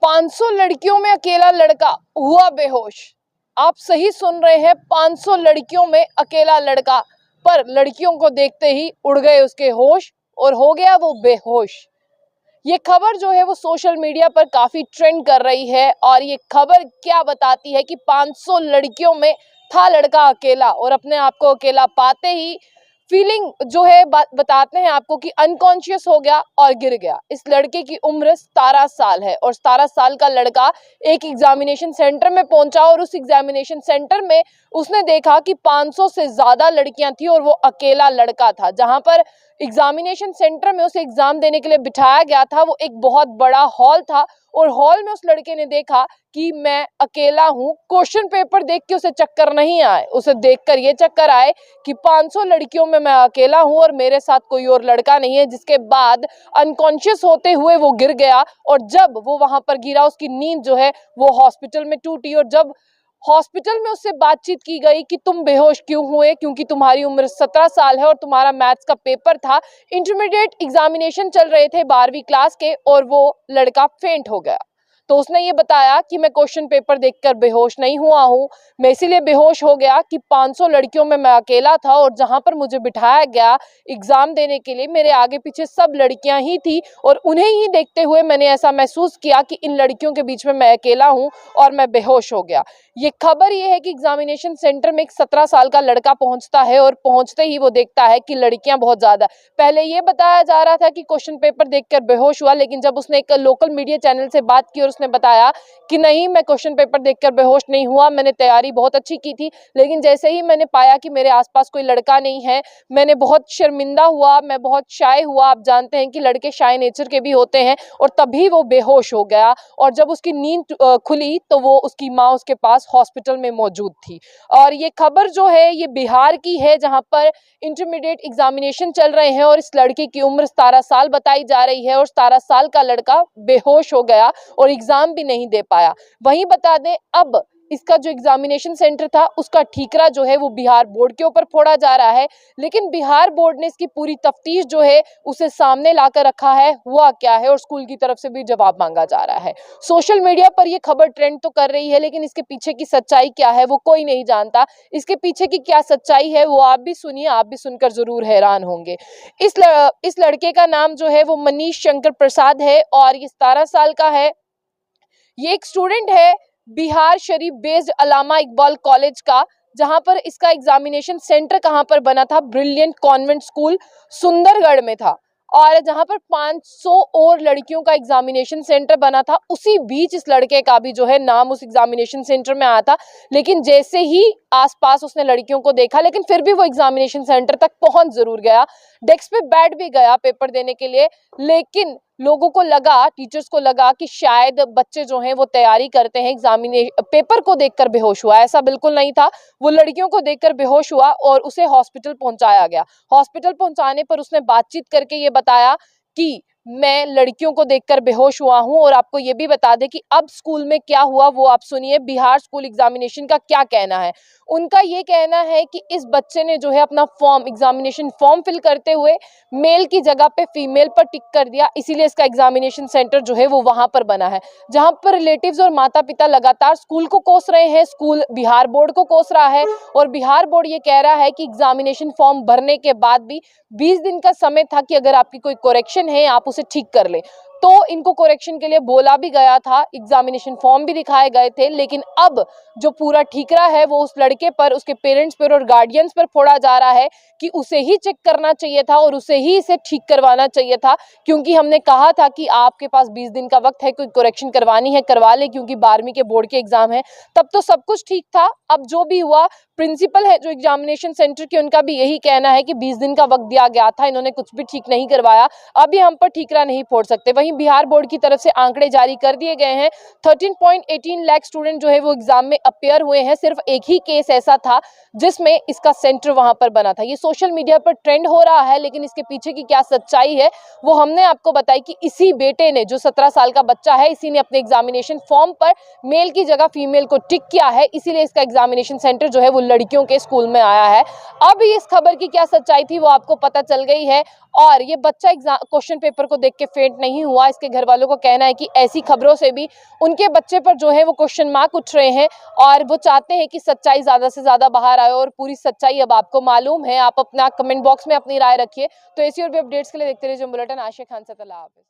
500 लड़कियों में अकेला लड़का हुआ बेहोश। आप सही सुन रहे हैं, 500 लड़कियों में अकेला लड़का। पर लड़कियों को देखते ही उड़ गए उसके होश और हो गया वो बेहोश। ये खबर जो है वो सोशल मीडिया पर काफी ट्रेंड कर रही है और ये खबर क्या बताती है कि 500 लड़कियों में था लड़का अकेला और अपने आप को अकेला पाते ही फीलिंग जो है बताते हैं आपको कि अनकॉन्शियस हो गया और गिर गया। इस लड़के की उम्र 17 साल है और 17 साल का लड़का एक एग्जामिनेशन सेंटर में पहुंचा और उस एग्जामिनेशन सेंटर में उसने देखा कि 500 से ज्यादा लड़कियां थी और वो अकेला लड़का था। जहां पर एग्जामिनेशन सेंटर में उसे एग्जाम देने के लिए बिठाया गया था, वो एक बहुत बड़ा हॉल था और हॉल में उस लड़के ने देखा कि मैं अकेला हूँ। क्वेश्चन पेपर देख के उसे चक्कर नहीं आए, उसे देखकर ये चक्कर आए कि 500 लड़कियों में मैं अकेला हूँ और मेरे साथ कोई और लड़का नहीं है। जिसके बाद अनकॉन्शियस होते हुए वो गिर गया और जब वो वहां पर गिरा उसकी नींद जो है वो हॉस्पिटल में टूटी और जब हॉस्पिटल में उससे बातचीत की गई कि तुम बेहोश क्यों हुए, क्योंकि तुम्हारी उम्र 17 साल है और तुम्हारा मैथ्स का पेपर था, इंटरमीडिएट एग्जामिनेशन चल रहे थे 12वीं क्लास के और वो लड़का फेंट हो गया। तो उसने ये बताया कि मैं क्वेश्चन पेपर देखकर बेहोश नहीं हुआ हूँ, मैं इसीलिए बेहोश हो गया कि 500 लड़कियों में मैं अकेला था और जहां पर मुझे बिठाया गया एग्जाम देने के लिए मेरे आगे पीछे सब लड़कियां ही थी और उन्हें ही देखते हुए मैंने ऐसा महसूस किया कि इन लड़कियों के बीच में मैं अकेला हूँ और मैं बेहोश हो गया। ये खबर ये है कि एग्जामिनेशन सेंटर में एक 17 साल का लड़का पहुंचता है और पहुंचते ही वो देखता है कि लड़कियां बहुत ज्यादा। पहले ये बताया जा रहा था कि क्वेश्चन पेपर देखकर बेहोश हुआ, लेकिन जब उसने एक लोकल मीडिया चैनल से बात की और उसने बताया कि नहीं, मैं क्वेश्चन पेपर देखकर बेहोश नहीं हुआ, मैंने तैयारी बहुत अच्छी की थी, लेकिन जैसे ही मैंने पाया कि मेरे आसपास कोई लड़का नहीं है, मैंने बहुत शर्मिंदा हुआ, मैं बहुत शाय हुआ। आप जानते हैं कि लड़के शाय नेचर के भी होते हैं और तभी वो बेहोश हो गया और जब उसकी नींद खुली तो वो उसकी माँ उसके पास हॉस्पिटल में मौजूद थी। और ये खबर जो है ये बिहार की है, जहां पर इंटरमीडिएट एग्जामिनेशन चल रहे हैं और इस लड़के की उम्र 17 साल बताई जा रही है और 17 साल का लड़का बेहोश हो गया और एग्जाम भी नहीं दे पाया। वहीं बता दें, अब इसका जो एग्जामिनेशन सेंटर था उसका ठीकरा जो है वो बिहार बोर्ड के ऊपर फोड़ा जा रहा है, लेकिन बिहार बोर्ड ने इसकी पूरी तफ्तीश जो है उसे सामने लाकर रखा है, हुआ क्या है, और स्कूल की तरफ से भी जवाब मांगा जा रहा है। सोशल मीडिया पर ये खबर ट्रेंड तो कर रही है, लेकिन इसके पीछे की सच्चाई क्या है वो कोई नहीं जानता। इसके पीछे की क्या सच्चाई है वो आप भी सुनिए, आप भी सुनकर जरूर हैरान होंगे। इस लड़के का नाम जो है वो मनीष शंकर प्रसाद है और ये 17 साल का है। ये एक स्टूडेंट है बिहार शरीफ बेस्ड अलामा इकबाल कॉलेज का, जहां पर इसका एग्जामिनेशन सेंटर कहां पर बना था, ब्रिलियंट कॉन्वेंट स्कूल सुंदरगढ़ में था और जहां पर 500 और लड़कियों का एग्जामिनेशन सेंटर बना था। उसी बीच इस लड़के का भी जो है नाम उस एग्जामिनेशन सेंटर में आया था, लेकिन जैसे ही आसपास उसने लड़कियों को देखा, लेकिन फिर भी वो एग्जामिनेशन सेंटर तक पहुंच जरूर गया, डेस्क पे बैठ भी गया पेपर देने के लिए, लेकिन लोगों को लगा, टीचर्स को लगा कि शायद बच्चे जो हैं वो तैयारी करते हैं, एग्जामिनेशन पेपर को देखकर बेहोश हुआ। ऐसा बिल्कुल नहीं था, वो लड़कियों को देखकर बेहोश हुआ और उसे हॉस्पिटल पहुंचाया गया। हॉस्पिटल पहुंचाने पर उसने बातचीत करके ये बताया कि मैं लड़कियों को देखकर बेहोश हुआ हूं। और आपको ये भी बता दें कि अब स्कूल में क्या हुआ वो आप सुनिए, बिहार स्कूल एग्जामिनेशन का क्या कहना है। उनका ये कहना है कि इस बच्चे ने जो है अपना फॉर्म, एग्जामिनेशन फॉर्म फिल करते हुए मेल की जगह पे फीमेल पर टिक कर दिया, इसीलिए इसका एग्जामिनेशन सेंटर जो है वो वहां पर बना है, जहां पर रिलेटिव्स और माता पिता लगातार स्कूल को कोस रहे हैं, स्कूल बिहार बोर्ड को कोस रहा है और बिहार बोर्ड ये कह रहा है कि एग्जामिनेशन फॉर्म भरने के बाद भी 20 दिन का समय था कि अगर आपकी कोई करेक्शन है आप उसे ठीक कर ले। तो इनको करेक्शन के लिए बोला भी गया था, एग्जामिनेशन फॉर्म भी दिखाए गए थे, लेकिन अब जो पूरा ठीकरा है वो उस लड़के पर, उसके पेरेंट्स पर और गार्डियंस पर फोड़ा जा रहा है कि उसे ही चेक करना चाहिए था और उसे ही इसे ठीक करवाना चाहिए था, क्योंकि हमने कहा था कि आपके पास 20 दिन का वक्त है, कोई करेक्शन करवानी है करवा ले, क्योंकि 12वीं के बोर्ड के एग्जाम है। तब तो सब कुछ ठीक था। अब जो भी हुआ, प्रिंसिपल है जो एग्जामिनेशन सेंटर के, उनका भी यही कहना है कि 20 दिन का वक्त दिया गया था, इन्होंने कुछ भी ठीक नहीं करवाया, अभी हम पर ठीकरा नहीं फोड़ सकते। वहीं बिहार बोर्ड की तरफ से आंकड़े जारी कर दिए गए हैं, 13.18 लाख स्टूडेंट जो है वो एग्जाम में अपेयर हुए हैं। सिर्फ एक ही केस ऐसा था जिसमें इसका सेंटर वहां पर बना था। ये सोशल मीडिया पर ट्रेंड हो रहा है, लेकिन इसके पीछे की क्या सच्चाई है वो हमने आपको बताई कि इसी बेटे ने, जो 17 साल का बच्चा है, इसी ने अपने एग्जामिनेशन फॉर्म पर मेल की जगह फीमेल को टिक किया है, इसीलिए इसका एग्जामिनेशन सेंटर जो है वो लड़कियों के स्कूल में आया है। अब इस खबर की क्या सच्चाई थी वो आपको पता चल गई है और ये बच्चा क्वेश्चन पेपर को देख के फेंट नहीं हुआ। हुआ। इसके घर वालों का कहना है कि ऐसी खबरों से भी उनके बच्चे पर जो है वो क्वेश्चन मार्क उठ रहे हैं और वो चाहते हैं कि सच्चाई ज़्यादा से ज़्यादा बाहर आए और पूरी सच्चाई अब आपको मालूम है। आप अपना कमेंट बॉक्स में अपनी राय रखिए। तो ऐसी और भी अपडेट्स के लिए देखते रहिए जंग बुलेटिन। आशिया खान से। अल्लाह हाफ़िज़।